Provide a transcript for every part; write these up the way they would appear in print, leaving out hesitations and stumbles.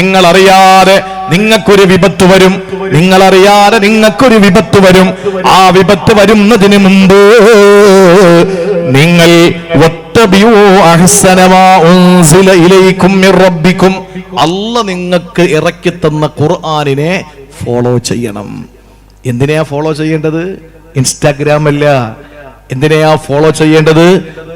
നിങ്ങളറിയാതെ നിങ്ങൾക്കൊരു വിപത്ത് വരും, നിങ്ങളറിയാതെ നിങ്ങൾക്കൊരു വിപത്ത് വരും. ആ വിപത്ത് വരുന്നതിന് മുമ്പ് നിങ്ങൾ അല്ലാഹു നിങ്ങൾക്ക് ഇറക്കി തന്ന ഖുർആനിനെ ഫോളോ ചെയ്യണം. എന്തിനെയാ ഫോളോ ചെയ്യേണ്ടത്? ഇൻസ്റ്റാഗ്രാം അല്ല. എന്തിനെയാ ഫോളോ ചെയ്യേണ്ടത്?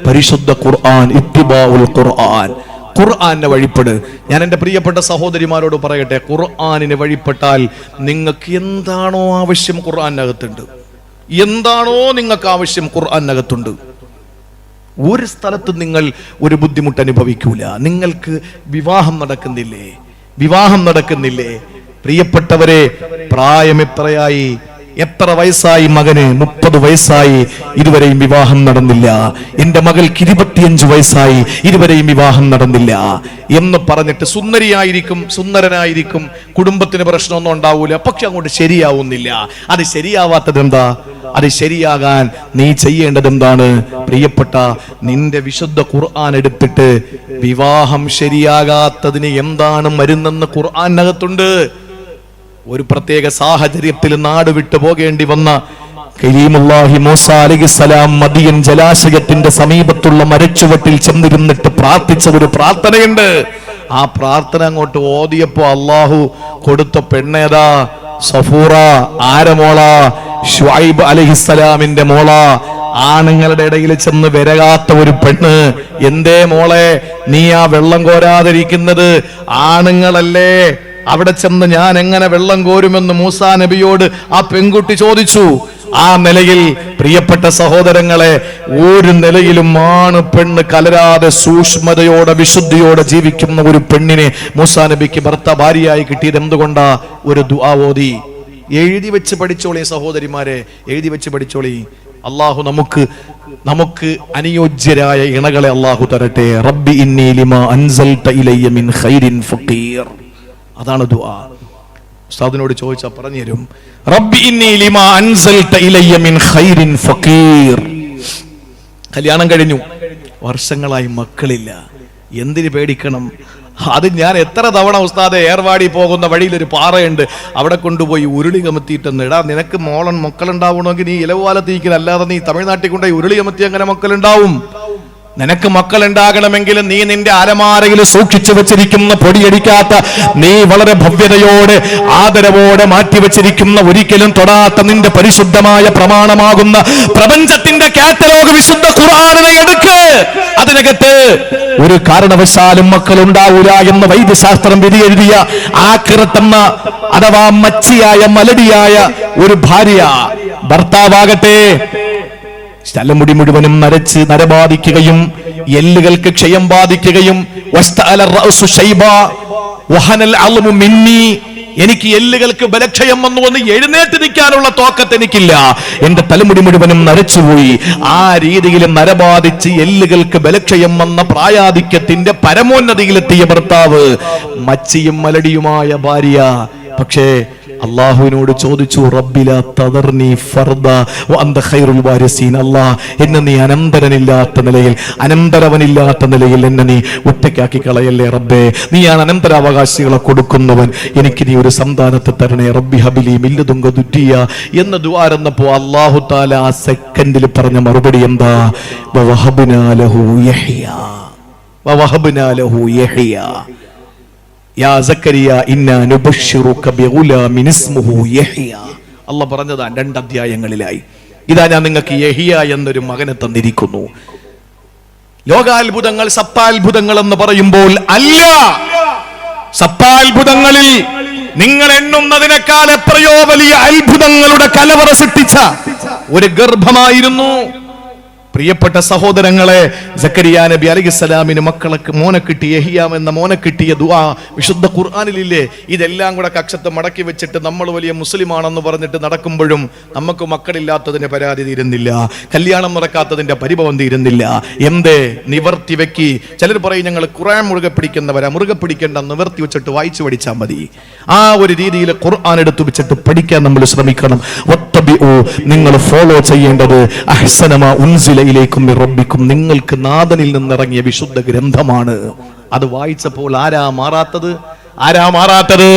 പരിശുദ്ധ ഖുർആൻ, ഇത്തിബാഉൽ ഖുർആൻ, ഖുർആനെ വഴിപ്പെട്. ഞാൻ എൻ്റെ പ്രിയപ്പെട്ട സഹോദരിമാരോട് പറയട്ടെ, ഖുർആനിനെ വഴിപ്പെട്ടാൽ നിങ്ങൾക്ക് എന്താണോ ആവശ്യം ഖുർആനകത്തുണ്ട്. എന്താണോ നിങ്ങൾക്ക് ആവശ്യം ഖുർആനകത്തുണ്ട്. ഒരു സ്ഥലത്തും നിങ്ങൾ ഒരു ബുദ്ധിമുട്ട് അനുഭവിക്കൂല. നിങ്ങൾക്ക് വിവാഹം നടക്കുന്നില്ലേ? പ്രിയപ്പെട്ടവരെ, പ്രായം എത്രയായി? എത്ര വയസ്സായി മകന്? 30 വയസ്സായി, ഇതുവരെയും വിവാഹം നടന്നില്ല. എന്റെ മകൾക്ക് 25 വയസ്സായി, ഇതുവരെയും വിവാഹം നടന്നില്ല എന്ന് പറഞ്ഞിട്ട് സുന്ദരനായിരിക്കും, കുടുംബത്തിന് പ്രശ്നമൊന്നും ഉണ്ടാവൂല, പക്ഷെ അങ്ങോട്ട് ശരിയാവുന്നില്ല. അത് ശരിയാവാത്തത് എന്താ? അത് ശരിയാകാൻ നീ ചെയ്യേണ്ടത് എന്താണ്? പ്രിയപ്പെട്ട, നിന്റെ വിശുദ്ധ ഖുർആൻ എടുത്തിട്ട് വിവാഹം ശരിയാകാത്തതിന് എന്താണ് മരുന്നെന്ന് ഖുർആനകത്തുണ്ട്. ഒരു പ്രത്യേക സാഹചര്യത്തിൽ നാട് വിട്ടു പോകേണ്ടി വന്ന കരീമുല്ലാഹി മൂസ അലൈഹിസ്സലാം മദിയൻ ജലാശയത്തിന്റെ സമീപത്തുള്ള മരച്ചുവട്ടിൽ ചെന്നിരുന്നിട്ട് പ്രാർത്ഥിച്ച ഒരു പ്രാർത്ഥനയുണ്ട്. ആ പ്രാർത്ഥന അങ്ങോട്ട് ഓതിയപ്പോ അള്ളാഹു കൊടുത്ത പെണ്ണേതാ? സഫൂറ. ആരെ മോളാ? ശുഐബ് അലൈഹിസ്സലാമിന്റെ മോളാ. ആണുങ്ങളുടെ ഇടയിൽ ചെന്ന് വിരകാത്ത ഒരു പെണ്ണ്. എന്തേ മോളെ നീ ആ വെള്ളം കോരാതിരിക്കുന്നത്? ആണുങ്ങളല്ലേ, അവിടെ ചെന്ന് ഞാൻ എങ്ങനെ വെള്ളം കോരുമെന്ന് മൂസാ നബിയോട് ആ പെൺകുട്ടി ചോദിച്ചു. ആ നിലയിൽ പ്രിയപ്പെട്ട സഹോദരങ്ങളെ, ഒരു നിലയിലും ആണ് പെണ്ണ് കലരാതെ സൂക്ഷ്മതയോടെ വിശുദ്ധിയോടെ ജീവിക്കുന്ന ഒരു പെണ്ണിനെ മൂസാ നബിക്ക് ഭാര്യയായി കിട്ടിയത് എന്തുകൊണ്ടാ? ഒരു ദുആ ഓതി. എഴുതി വെച്ച് പഠിച്ചോളി സഹോദരിമാരെ, എഴുതി വെച്ച് പഠിച്ചോളി. അള്ളാഹു നമുക്ക് അനുയോജ്യരായ ഇണകളെ അള്ളാഹു തരട്ടെ. റബ്ബി ഇന്നി ലിമാ അൻസൽത ഇലയ്യ മിൻ ഖൈരിൻ ഫഖീർ. അതാണ് ദുആ. ഉസ്താദിനോട് ചോദിച്ചാൽ പറഞ്ഞു തരും. റബ്ബി ഇന്നി ലിമാ അൻസൽത ഇലയ്യ മിൻ ഖൈരിൻ ഫഖീർ. കല്യാണം കഴിഞ്ഞു, വർഷങ്ങളായി മക്കളില്ല. എന്തിന് പേടിക്കണം? അത് ഞാൻ എത്ര തവണ ഉസ്താദെ ഏർവാടി പോകുന്ന വഴിയിൽ ഒരു പാറയുണ്ട്, അവിടെ കൊണ്ടുപോയി ഉരുളി കമത്തിയിട്ടെന്ന്. ഇടാ, നിനക്ക് മക്കളുണ്ടാവണമെങ്കിൽ നീ ഇലവുകാലത്ത് അല്ലാതെ നീ തമിഴ്നാട്ടിൽ കൊണ്ടുപോയി ഉരുളി കമത്തി അങ്ങനെ മക്കളുണ്ടാവും? നിനക്ക് മക്കൾ ഉണ്ടാകണമെങ്കിൽ നീ നിന്റെ അലമാരയിൽ സൂക്ഷിച്ചു വെച്ചിരിക്കുന്ന പൊടിയടിക്കാത്ത, നീ വളരെ ഭവ്യതയോടെ ആദരവോടെ മാറ്റിവെച്ചിരിക്കുന്ന, ഒരിക്കലും തൊടാത്ത നിന്റെ പരിശുദ്ധമായ പ്രമാണമാകുന്ന പ്രപഞ്ചത്തിന്റെ കാറ്റലോഗ് വിശുദ്ധ ഖുർആനിനെ എടുക്ക്. അതിനകത്ത് ഒരു കാരണവശാലും മക്കൾ ഉണ്ടാവൂല എന്ന് വൈദ്യശാസ്ത്രം വിധി എഴുതിയ ആഖിറത്തെന്ന അഥവാ മച്ചിയായ മലടിയായ ഒരു ഭാര്യ, ഭർത്താവാകട്ടെ തലമുടി മുഴുവനും നരബാധിക്കുകയും എല്ലുകൾക്ക് ക്ഷയം ബാധിക്കുകയും എനിക്ക് എല്ലുകൾക്ക് ബലക്ഷയം വന്നു എന്ന് എഴുന്നേറ്റ് നിൽക്കാനുള്ള തോക്കത്ത് എനിക്കില്ല, എന്റെ തലമുടി മുഴുവനും നരച്ചുപോയി. ആ രീതിയിൽ നരബാധിച്ച് എല്ലുകൾക്ക് ബലക്ഷയം വന്ന പ്രായാധിക്യത്തിന്റെ പരമോന്നതിയിലെത്തിയ ഭർത്താവ്, മച്ചിയും മലടിയുമായ ഭാര്യ. പക്ഷേ അള്ളാഹുവിനോട് ചോദിച്ചു, റബ്ബിലാ തദർനി ഫർദ വഅന്ത ഖൈറുൽ വാരിസീൻ. അല്ലാഹ്, എന്നെ നീ അനന്തരവനില്ലാത്ത നിലയിൽ എന്നെ നീ ഒറ്റയ്ക്കാക്കി കളയല്ലേ റബ്ബേ. നീയാണ് അനന്തരാവകാശികളെ കൊടുക്കുന്നവൻ, എനിക്ക് നീ ഒരു സന്താനത്തെ തരണേ. റബ്ബി ഹബിലി മിൻ ലദുങ്ക ദുരിയ എന്ന് ദുആ ഇരുന്നപ്പോൾ അല്ലാഹു തആല ആ സെക്കൻഡിൽ പറഞ്ഞ മറുപടി എന്താ? വവഹബ്നാ ലഹു യഹ്യ യാ സക്കരിയ ഇന്നാ നുബശ്ശിറുക ബിഗുലാമിൻ ഇസ്മുഹു യഹ്യ. അല്ലാഹ് പറഞ്ഞതാ 2 അധ്യായങ്ങളിലായി. ഇതാ ഞാൻ നിങ്ങൾക്ക് യഹ്യ എന്നൊരു മകനെ തന്നിരിക്കുന്നു. ലോകാത്ഭുതങ്ങൾ, സപ്താത്ഭുതങ്ങൾ എന്ന് പറയുമ്പോൾ അല്ല, സപ്താത്ഭുതങ്ങളിൽ നിങ്ങൾ എണ്ണുന്നതിനേക്കാൾ എത്രയോ വലിയ അത്ഭുതങ്ങളുടെ കലവറ സൃഷ്ടിച്ച ഒരു ഗർഭമായിരുന്നു. പ്രിയപ്പെട്ട സഹോദരങ്ങളെ, സക്കരിയ നബി അലൈഹിസ്സലാമിന് മോനെ കിട്ടി, യഹ്യാം എന്ന മോനെ കിട്ടിയ ദുആ വിശുദ്ധ ഖുർആനിലില്ലേ? ഇതെല്ലാം കൂടെ കക്ഷത്ത് മടക്കി വെച്ചിട്ട് നമ്മൾ വലിയ മുസ്ലിമാണെന്ന് പറഞ്ഞിട്ട് നടക്കുമ്പോഴും നമുക്ക് മക്കളില്ലാത്തതിന്റെ പരാതി തീരുന്നില്ല, കല്യാണം നടക്കാത്തതിന്റെ പരിഭവം തീരുന്നില്ല. എന്തേ? നിവർത്തി വെക്കി. ചിലർ പറയും ഞങ്ങൾ ഖുർആൻ മുറുകെ പിടിക്കുന്നവരാ. മുറുകെ പിടിക്കേണ്ട, നിവർത്തി വെച്ചിട്ട് വായിച്ചു പഠിച്ചാൽ മതി. ആ ഒരു രീതിയിൽ ഖുർആൻ എടുത്തു വെച്ചിട്ട് പഠിക്കാൻ നമ്മൾ ശ്രമിക്കണം. നിങ്ങൾ ഫോളോ ചെയ്യേണ്ടത് അഹ്സനമാ ഉൻസില ഇലൈക്കും മിർ റബ്ബിക്കും, നിങ്ങൾക്ക് നാഥനിൽ നിന്നിറങ്ങിയ വിശുദ്ധ ഗ്രന്ഥമാണ്. അത് വായിച്ചപ്പോൾ ആരാ മാറാത്തത്? ആരാ മാറാത്തത്?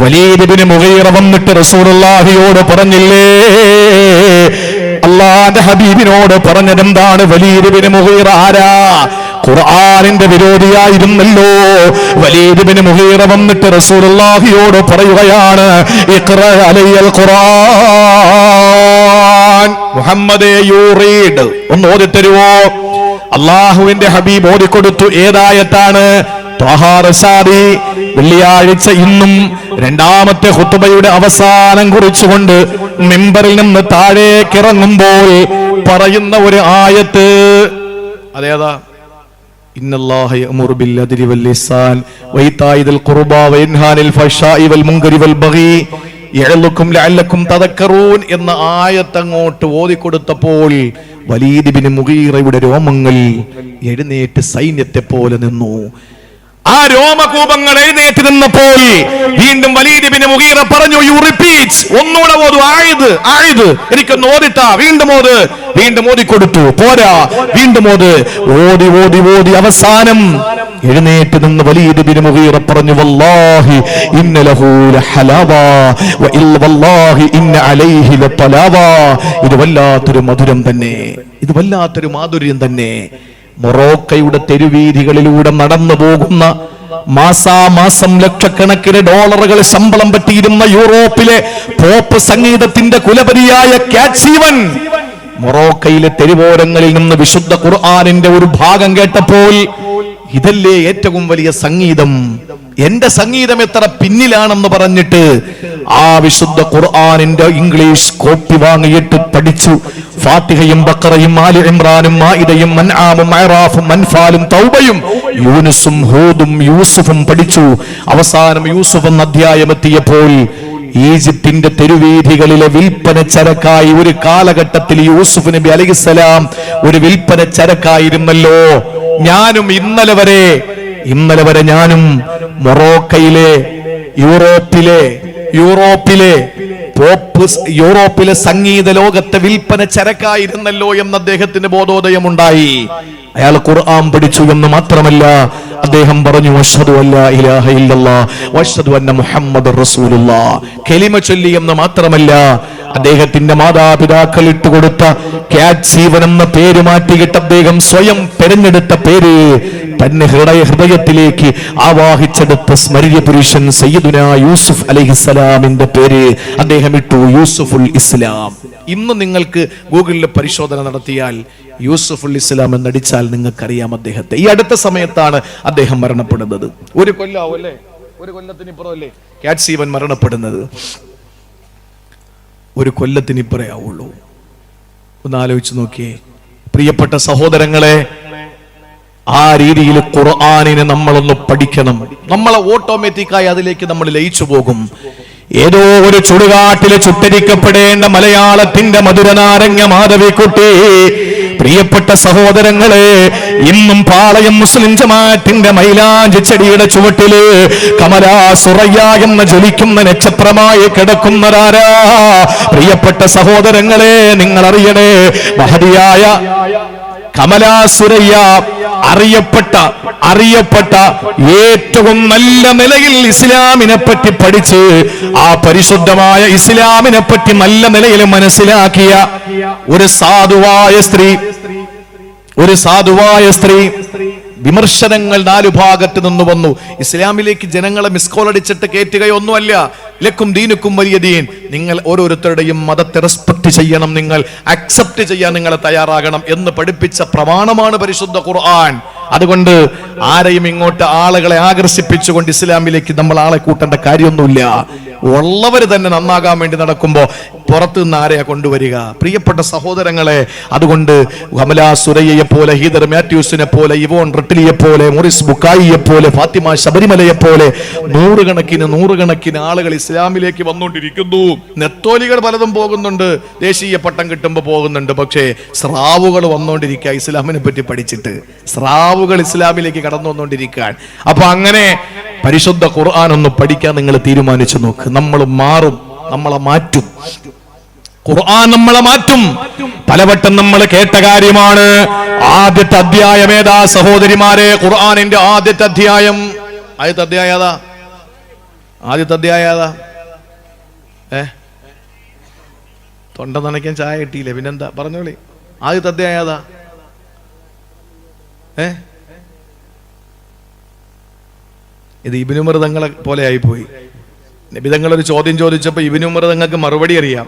വലീദ് ഇബ്നു മുഗീറ വന്നിട്ട് റസൂലുള്ളാഹിയോട് പറഞ്ഞില്ലേ, അല്ലാഹുവിന്റെ ഹബീബിനോട് പറഞ്ഞതെന്താണ്? വലീദ് ഇബ്നു മുഗീറ ആരാ? ഖുർആനിന്റെ വിരോധിയായിരുന്നല്ലോ. വലീദ് ഇബ്നു മുഗീറ വന്നിട്ട് റസൂലുള്ളാഹിയോട് പറയുകയാണ്, ഇഖ്റ അലയ്യൽ ഖുർആൻ, മുഹമ്മദേ യു റീഡ്, ഒന്ന് ഓതിത്തരുവോ? അള്ളാഹുവിന്റെ ഹബീബ് ഓതിക്കൊടുത്തു. ഏതായത്താണ്? ത്വഹാറസാദി. വെള്ളിയാഴ്ച ഇന്നും രണ്ടാമത്തെ ഖുതുബയുടെ അവസാനം കുറിച്ചുകൊണ്ട് മിമ്പറിൽ നിന്ന് താഴേക്ക് ഇറങ്ങുമ്പോൾ പറയുന്ന ഒരു ആയത്ത്. അതേതാ? ഇന്നല്ലാഹ യഅ്മുറു ബിൽ അദ്ലി വൽ ഇഹ്സാൻ വഇതാഇ ദിൽ ഖുർബാ വയൻഹാ അനിൽ ഫഹ്ശാഇ വൽ മുൻകരി വൽ ബഗി യഅലുക്കും ലഅല്ലക്കും തദക്കറൂൻ എന്ന ആയത്ത് അങ്ങോട്ട് ഓതിക്കൊടുത്തപ്പോൾ വലീദ് ഇബ്നു മുഗീറയുടെ രോമങ്ങൾ എഴുന്നേറ്റ് സൈന്യത്തെ പോലെ നിന്നു. ആ രോമകൂപങ്ങൾ എഴുന്നേറ്റ് നിന്നപ്പോൾ വീണ്ടും വലീദ് ഇബ്നു മുഗീറ പറഞ്ഞു, യു റിപ്പീറ്റ്, ഒന്നുകൂടെ ഓതു, ആയത് എനിക്കൊന്ന് ഓതിട്ടാ. വീണ്ടും ഓതിക്കൊടുത്തു. പോരാ, വീണ്ടും ഓതി അവസാനം എഴുന്നേറ്റ് നിന്ന് വലീദ് ഇബ്നു മുഗീറ പറഞ്ഞു, വല്ലാഹി ഇന്ന ലഹു ലഹലാവാ വല്ലാഹി ഇന്ന അലൈഹി ലതലാവാ. ഇത് വല്ലാത്തൊരു മധുരം തന്നെ, ഇത് വല്ലാത്തൊരു മാധുര്യം തന്നെ. മൊറോക്കയുടെ തെരുവീഥികളിലൂടെ നടന്നു പോകുന്ന മാസാമാസം ലക്ഷക്കണക്കിന് ഡോളറുകൾ ശമ്പളം പറ്റിയിരുന്ന യൂറോപ്പിലെ പോപ്പ് സംഗീതത്തിന്റെ കുലപതിയായ കാറ്റ്സീവൻ മൊറോക്കയിലെ തെരുവോരങ്ങളിൽ നിന്ന് വിശുദ്ധ ഖുർആനിന്റെ ഒരു ഭാഗം കേട്ടപ്പോൾ, ഇതല്ലേ ഏറ്റവും വലിയ സംഗീതം, എന്റെ സംഗീതം എത്ര പിന്നിലാണെന്ന് പറഞ്ഞിട്ട് ആ വിശുദ്ധ ഖുർആനിന്റെ ഇംഗ്ലീഷ് കോപ്പി വാങ്ങിയിട്ട് പഠിച്ചു. ഫാത്തിഹയും ബഖറയും ആലി ഇംറാനും മാഇദയും അൻആമും അറാഫും അൻഫാലും തൗബയും യൂനുസും ഹൂദും യൂസുഫും പഠിച്ചു. അവസാനം യൂസുഫ് എന്ന അധ്യായം എത്തിയപ്പോൾ ഈജിപ്തിന്റെ തെരുവീഥികളിലെ വിൽപ്പന ചരക്കായി ഒരു കാലഘട്ടത്തിൽ യൂസുഫ് നബി അലൈഹിസ്സലാം ഒരു വിൽപ്പന ചരക്കായിരുന്നല്ലോ. ഞാനും ഇന്നലെ വരെ ഞാനും മൊറോക്കയിലെ യൂറോപ്പിലെ സംഗീത ലോകത്തെ വിൽപ്പന ചരക്കായിരുന്നല്ലോ എന്ന് അദ്ദേഹത്തിന് ബോധോദയമുണ്ടായി. അയാൾ ഖുർആൻ പഠിച്ചു എന്ന് മാത്രമല്ല, അദ്ദേഹം പറഞ്ഞു അശ്ഹദു അല്ലാ ഇലാഹ ഇല്ലല്ലാഹ് വഅശ്ഹദു അന്ന മുഹമ്മദുർ റസൂലുള്ളാഹ്. കലിമ ചൊല്ലി എന്ന് മാത്രമല്ല, അദ്ദേഹത്തിന്റെ മാതാപിതാക്കൾ ഇട്ടുകൊടുത്ത കാറ്റ്സീവൻ എന്ന പേര് മാറ്റിയിട്ട് അദ്ദേഹം സ്വയം തെരഞ്ഞെടുത്ത പേര് തന്നെ ഹൃദയത്തിലേക്ക് ആവാഹിച്ചെടുത്ത സ്മര്യ പുരുഷൻ സയ്യിദുനാ യൂസുഫ് അലൈഹിസ്സലാമിന്റെ പേര് അദ്ദേഹം ഇട്ടു, യൂസുഫുൽ ഇസ്ലാം. ഇന്ന് നിങ്ങൾക്ക് ഗൂഗിളിൽ പരിശോധന നടത്തിയാൽ യൂസുഫുൽ ഇസ്ലാം എന്നടിച്ചാൽ നിങ്ങൾക്കറിയാം അദ്ദേഹത്തെ. ഈ അടുത്ത സമയത്താണ് അദ്ദേഹം മരണപ്പെടുന്നത്. ഒരു കൊല്ലത്തിനിപ്പുറമല്ലേ കാറ്റ്സീവൻ മരണപ്പെടുന്നത്? ഒരു കൊല്ലത്തിനിപ്പുറേ ആവുള്ളൂ. ഒന്ന് ആലോചിച്ച് നോക്കിയേ പ്രിയപ്പെട്ട സഹോദരങ്ങളെ. ആ രീതിയിൽ ഖുർആനിനെ നമ്മളൊന്ന് പഠിക്കണം. നമ്മളെ ഓട്ടോമാറ്റിക്കായി അതിലേക്ക് നമ്മൾ ലയിച്ചു പോകും. ഏതോ ഒരു ചുടുകാട്ടില് ചുട്ടരിക്കപ്പെടേണ്ട മലയാളത്തിന്റെ മധുരനാരങ്ങ മാധവിക്കുട്ടി. പ്രിയപ്പെട്ട സഹോദരങ്ങളെ, ഇന്നും പാളയം മുസ്ലിം ജമാഅത്തിന്റെ മൈലാഞ്ചി ചെടിയുടെ ചുവട്ടില് കമലാ സുറയ്യ എന്ന ജ്വലിക്കുന്ന നക്ഷത്രമായി കിടക്കുന്നതാരാ? പ്രിയപ്പെട്ട സഹോദരങ്ങളെ, നിങ്ങൾ അറിയണേ, മഹതിയായ കമലാ സുറയ്യ അറിയപ്പെട്ട ഏറ്റവും നല്ല നിലയിൽ ഇസ്ലാമിനെ പറ്റി പഠിച്ച് ആ പരിശുദ്ധമായ ഇസ്ലാമിനെ പറ്റി നല്ല നിലയിൽ മനസ്സിലാക്കിയ ഒരു സാധുവായ സ്ത്രീ വിമർശനങ്ങൾ നാലു ഭാഗത്ത് നിന്ന് വന്നു. ഇസ്ലാമിലേക്ക് ജനങ്ങളെ മിസ്കോൾ അടിച്ചിട്ട് കയറ്റുകയൊന്നുമല്ല. ലക്കും ദീനുക്കും വലിയ ദീൻ. നിങ്ങൾ ഓരോരുത്തരുടെയും മതത്തെ റെസ്പെക്ട് ചെയ്യണം, നിങ്ങൾ അക്സെപ്റ്റ് ചെയ്യാൻ നിങ്ങൾ തയ്യാറാകണം എന്ന് പഠിപ്പിച്ച പ്രമാണമാണ് പരിശുദ്ധ ഖുർആൻ. അതുകൊണ്ട് ആരെയും ഇങ്ങോട്ട് ആളുകളെ ആകർഷിപ്പിച്ചുകൊണ്ട് ഇസ്ലാമിലേക്ക് നമ്മൾ ആളെ കൂട്ടേണ്ട കാര്യമൊന്നുമില്ല. ഉള്ളവർ തന്നെ നന്നാകാൻ വേണ്ടി നടക്കുമ്പോൾ പുറത്തു നിന്ന് ആരെയാ കൊണ്ടുവരിക? പ്രിയപ്പെട്ട സഹോദരങ്ങളെ, അതുകൊണ്ട് കമലാ സുരയ്യയെ പോലെ, ഹീദർ മാത്യൂസിനെ പോലെ, ഇവോൺ റിട്ടിലിയെ പോലെ, മോറിസ് ബുക്കായിയെ പോലെ, ഫാത്തിമ ശബരിമലയെ പോലെ നൂറുകണക്കിന് ആളുകൾ ഇസ്ലാമിലേക്ക് വന്നുകൊണ്ടിരിക്കുന്നു. നെത്തോലികൾ പലതും പോകുന്നുണ്ട്, ദേശീയ പട്ടം കിട്ടുമ്പോൾ പോകുന്നുണ്ട്. പക്ഷേ സ്രാവുകൾ വന്നുകൊണ്ടിരിക്കുക ഇസ്ലാമിനെ പറ്റി പഠിച്ചിട്ട്. സ്രാവുകൾ ഇസ്ലാമിലേക്ക് കടന്നു വന്നുകൊണ്ടിരിക്കാൻ. അപ്പൊ അങ്ങനെ പരിശുദ്ധ ഖുർആൻ ഒന്ന് പഠിക്കാൻ നിങ്ങൾ തീരുമാനിച്ചു നോക്ക്. നമ്മൾ മാറും, നമ്മളെ മാറ്റും. ഖുർആൻ നമ്മളെ മാറ്റും. പലവട്ടം നമ്മൾ കേട്ട കാര്യമാണ്. ആദ്യത്തെ അധ്യായം ഏതാ സഹോദരിമാരെ? ഖുർആനിന്റെ ആദ്യത്തെ അധ്യായം ഏതാ? ആദ്യത്തെ അധ്യായം ഏതാ? തൊണ്ട നനയ്ക്കാൻ ചായ കിട്ടിയില്ലേ, പിന്നെന്താ പറഞ്ഞോളി. ആദ്യത്തെ അധ്യായം ഏതാ? ഇത് ഇബ്നു ഉമർ തങ്ങളെ പോലെ ആയിപ്പോയി. നബി തങ്ങളൊരു ചോദ്യം ചോദിച്ചപ്പോൾ ഇബ്നു ഉമർ തങ്ങൾക്ക് മറുപടി അറിയാം.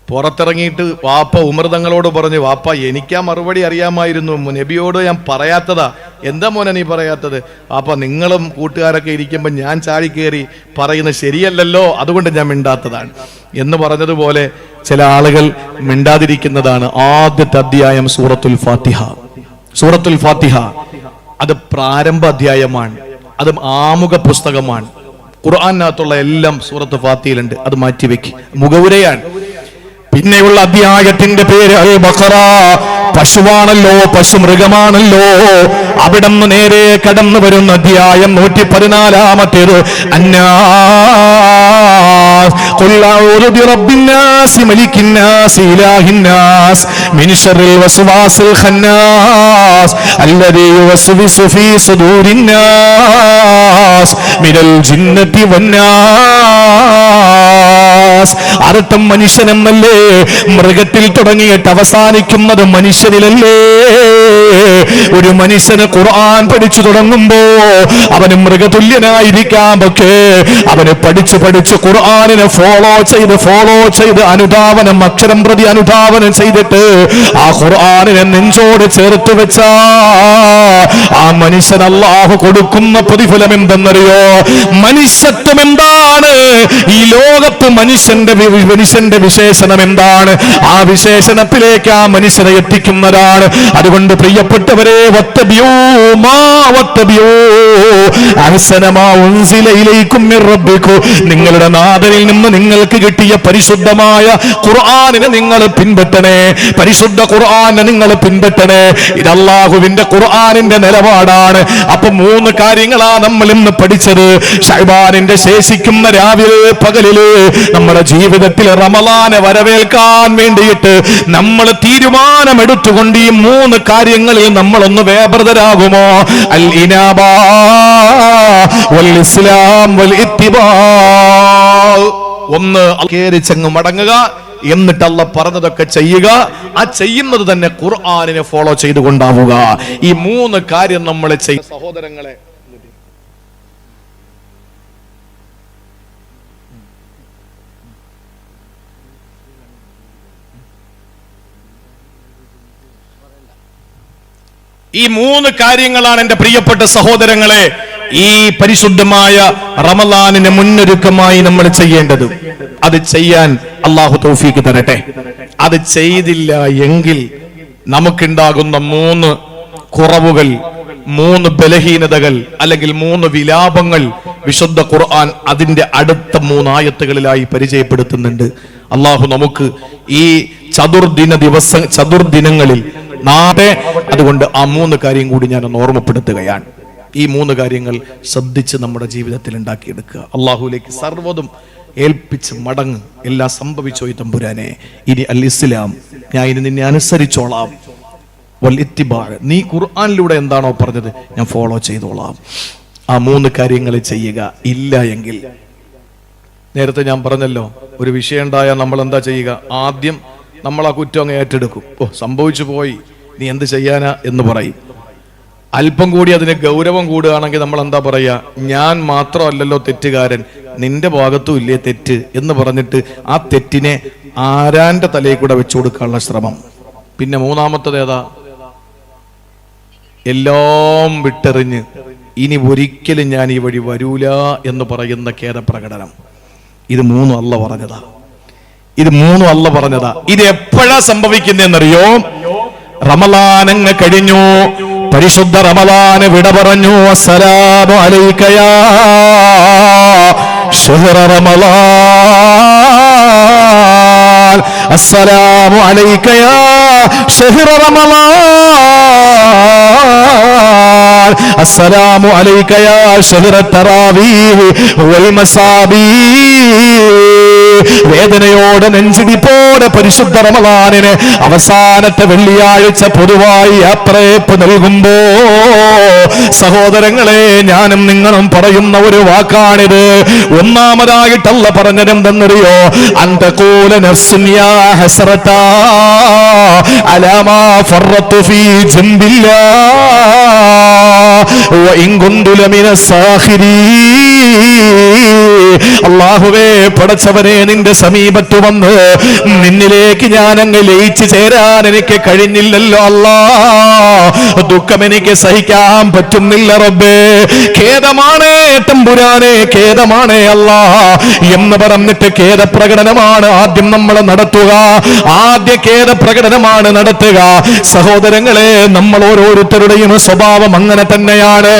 പുറത്തിറങ്ങിയിട്ട് വാപ്പ ഉമർ തങ്ങളോട് പറഞ്ഞു, വാപ്പ എനിക്കാ മറുപടി അറിയാമായിരുന്നു, നബിയോട് ഞാൻ പറയാത്തതാ. എന്താ മോനെ നീ പറയാത്തത്? വാപ്പ നിങ്ങളും കൂട്ടുകാരൊക്കെ ഇരിക്കുമ്പോൾ ഞാൻ ചാടി കയറി പറയുന്നത് ശരിയല്ലല്ലോ, അതുകൊണ്ട് ഞാൻ മിണ്ടാത്തതാണ് എന്ന് പറഞ്ഞതുപോലെ ചില ആളുകൾ മിണ്ടാതിരിക്കുന്നതാണ്. ആദ്യത്തെ അധ്യായം സൂറത്തുൽ ഫാത്തിഹ. സൂറത്തുൽ ഫാത്തിഹ അത് പ്രാരംഭ അധ്യായമാണ്, അത് ആമുഖ പുസ്തകമാണ്. ഖുർആനകത്തുള്ള എല്ലാം സൂറത്ത് ഫാത്തിഹയിലുണ്ട്, അത് മാറ്റിവെക്ക്, മുഖവുരയാണ്. പിന്നെയുള്ള അധ്യായത്തിന്റെ പേര് അൽ ബഖറ. പശുവാണല്ലോ, പശു മൃഗമാണല്ലോ. അവിടെ നിന്ന് നേരെ കടന്നു വരുന്ന അധ്യായം 114-ാമത്തേത്. അന്നാസ് ഖുൽ അഊദു ബിറബ്ബിന്നാസ് മലിക്കിന്നാസ് ഇലാഹിന്നാസ് മിൻ ശർറിൽ വസ്വാസിൽ ഖന്നാസ് അല്ലദീ യുവസ്വിസു ഫീ സുദൂരിന്നാസ് മിനൽ ജിന്നതി വന്നാസ്. അർത്ഥം മനുഷ്യനെന്നല്ലേ? മൃഗത്തിൽ തുടങ്ങിയിട്ട് അവസാനിക്കുന്നത് മനുഷ്യനിലല്ലേ? ഒരു മനുഷ്യന് ഖുർആൻ പഠിച്ചു തുടങ്ങുമ്പോ അവന് മൃഗതുല്യനായിരിക്കാം, പക്ഷേ അവന് പഠിച്ച് ഖുർആനിനെ ഫോളോ ചെയ്ത് അനുധാവനം, അക്ഷരം പ്രതി അനുധാവനം ചെയ്തിട്ട് ആ ഖുർആനിനെ നെഞ്ചോട് ചേർത്ത് വെച്ച ആ മനുഷ്യൻ അല്ലാഹു കൊടുക്കുന്ന പ്രതിഫലം എന്തെന്നറിയോ? മനുഷ്യത്വം എന്താണ്? ഈ ലോകത്ത് മനുഷ്യന്റെ വിശേഷണം എന്താണ്? ആ വിശേഷണത്തിലേക്ക് ആ മനുഷ്യനെ എത്തിക്കുന്നതാണ്. അതുകൊണ്ട് പ്രിയപ്പെട്ടവരെ, നിങ്ങളുടെ നാഥനിൽ നിന്ന് നിങ്ങൾക്ക് കിട്ടിയ പരിശുദ്ധമായ ഖുർആനിനെ നിങ്ങൾ പിൻപറ്റണേ. പരിശുദ്ധ ഖുർആനെ നിങ്ങൾ പിൻപറ്റണേ. ഇത് അല്ലാഹുവിന്റെ ഖുർആനിന്റെ നിലപാടാണ്. അപ്പൊ 3 കാര്യങ്ങളാ നമ്മൾ ഇന്ന് പഠിച്ചത്. ശഅബാനിന്റെ ശേഷിക്കുന്ന രാവിലെ പകലില് നമ്മുടെ ജീവിതത്തിൽ റമളാനെ വരവേൽക്കാൻ വേണ്ടിയിട്ട് നമ്മൾ തീരുമാനമെടുത്തുകൊണ്ട് ഈ 3 കാര്യങ്ങളിൽ നമ്മളൊന്ന് വ്യാപൃതരാകുമോ? അൽ ഇനാബ വൽ ഇസ്ലാം വൽ ഇത്തിബാ. ഒന്ന് കേറിച്ചങ്ങ് മടങ്ങുക, എന്നിട്ട് അല്ലാഹ് പറഞ്ഞതൊക്കെ ചെയ്യുക. ആ ചെയ്യുന്നത് തന്നെ ഖുർആനിനെ ഫോളോ ചെയ്തുകൊണ്ടാവുക. ഈ 3 കാര്യം നമ്മൾ ചെയ്യും. സഹോദരങ്ങളെ, ഈ 3 കാര്യങ്ങളാണ് എന്റെ പ്രിയപ്പെട്ട സഹോദരങ്ങളെ ഈ പരിശുദ്ധമായ റമളാനിന് മുന്നൊരുക്കമായി നമ്മൾ ചെയ്യേണ്ടത്. അത് ചെയ്യാൻ അല്ലാഹു തൗഫീഖ് തരട്ടെ. അത് ചെയ്തില്ല എങ്കിൽ നമുക്കുണ്ടാകുന്ന 3 കുറവുകൾ, 3 ബലഹീനതകൾ, അല്ലെങ്കിൽ 3 വിലാപങ്ങൾ വിശുദ്ധ ഖുർആൻ അതിന്റെ അടുത്ത 3 ആയത്തുകളിലായി പരിചയപ്പെടുത്തുന്നുണ്ട്. അല്ലാഹു നമുക്ക് ഈ ചതുർദിനങ്ങളിൽ നാളെ അതുകൊണ്ട് ആ 3 കാര്യം കൂടി ഞാൻ ഒന്ന് ഓർമ്മപ്പെടുത്തുകയാണ്. ഈ 3 കാര്യങ്ങൾ ശ്രദ്ധിച്ച് നമ്മുടെ ജീവിതത്തിൽ ഉണ്ടാക്കിയെടുക്കുക. അള്ളാഹുലേക്ക് സർവ്വതും ഏൽപ്പിച്ച് മടങ്ങ്. എല്ലാം സംഭവിച്ചോ ഈ തമ്പുരാനെ, ഇനി അൽ ഇസ്ലാം, ഞാൻ ഇനി നിന്നെ അനുസരിച്ചോളാം. വൽ ഇത്തിബാ, നീ ഖുർആനിലൂടെ എന്താണോ പറഞ്ഞത് ഞാൻ ഫോളോ ചെയ്തോളാം. ആ 3 കാര്യങ്ങൾ ചെയ്യുക. ഇല്ല എങ്കിൽ, നേരത്തെ ഞാൻ പറഞ്ഞല്ലോ, ഒരു വിഷയം ഉണ്ടായാൽ നമ്മൾ എന്താ ചെയ്യുക? ആദ്യം നമ്മൾ ആ കുറ്റം അങ്ങ് ഏറ്റെടുക്കും. സംഭവിച്ചു പോയി, നീ എന്ത് ചെയ്യാനാ എന്ന് പറയും. അല്പം കൂടി അതിന് ഗൗരവം കൂടുകയാണെങ്കിൽ നമ്മൾ എന്താ പറയാ? ഞാൻ മാത്രമല്ലല്ലോ തെറ്റുകാരൻ, നിന്റെ ഭാഗത്തും ഇല്ലേ തെറ്റ് എന്ന് പറഞ്ഞിട്ട് ആ തെറ്റിനെ ആരാന്റെ തലയിൽ കൂടെ വെച്ചു കൊടുക്കാനുള്ള ശ്രമം. പിന്നെ 3-മത്തത് ഏതാ? എല്ലാം വിട്ടെറിഞ്ഞ് ഇനി ഒരിക്കലും ഞാൻ ഈ വഴി വരൂല എന്ന് പറയുന്ന ഖേദപ്രകടനം. ഇത് 3 അല്ലാഹു പറഞ്ഞതാ. ഇത് 3 അല്ലാഹു പറഞ്ഞതാ. ഇത് എപ്പോഴാ സംഭവിക്കുന്നതെന്നറിയോ? റമളാൻ അങ്ങ് കഴിഞ്ഞു, പരിശുദ്ധ റമളാന് വിട പറഞ്ഞു. അസ്സലാമു അലൈക യാ ശഹ്റ റമളാൻ, അസ്സലാമു അലൈക യാ ശഹ്റ റമളാൻ, അസ്സലാമു അലൈക യാ ശഹ്റ തറാവീഹ് വൽ മസാബീഹ്. വേദനയോടെ നെഞ്ചിടിപ്പോടെ പരിശുദ്ധ റമളാനിന് അവസാനത്തെ വെള്ളിയാഴ്ച പൊതുവായി യാത്രയപ്പ് നൽകുമ്പോ സഹോദരങ്ങളെ, ഞാനും നിങ്ങളും പറയുന്ന ഒരു വാക്കാണിത്. ഒന്നാമതായിട്ടല്ല പറഞ്ഞതെന്തെന്നറിയോ? അന്തഖൂല നഫ്സുൻ യാ ഹസ്റതാ അലാ മാ ഫറത്തു ഫീ ജംബില്ലാഹ് വഇൻ കുന്തു ലമിന സാഖിരീൻ. അല്ലാഹുവേ, പടച്ചവനെ, നിന്റെ സമീപത്ത് വന്ന് നിന്നിലേക്ക് ഞാൻ അങ്ങ് ലയിച്ചു ചേരാൻ എനിക്ക് കഴിഞ്ഞില്ലല്ലോ അല്ലാ. ദുഃഖം എനിക്ക് സഹിക്കാൻ പറ്റുന്നില്ല റബ്ബേ. ഖേദമാണ് തമ്പുരാനെ, ഖേദമാണ് അല്ലാ എന്ന് പറഞ്ഞിട്ട് ഖേദപ്രകടനമാണ് ആദ്യം നമ്മൾ നടത്തുക. ആദ്യ ഖേദപ്രകടനമാണ് നടത്തുക. സഹോദരങ്ങളെ, നമ്മൾ ഓരോരുത്തരുടെയും സ്വഭാവം അങ്ങനെ തന്നെയാണ്.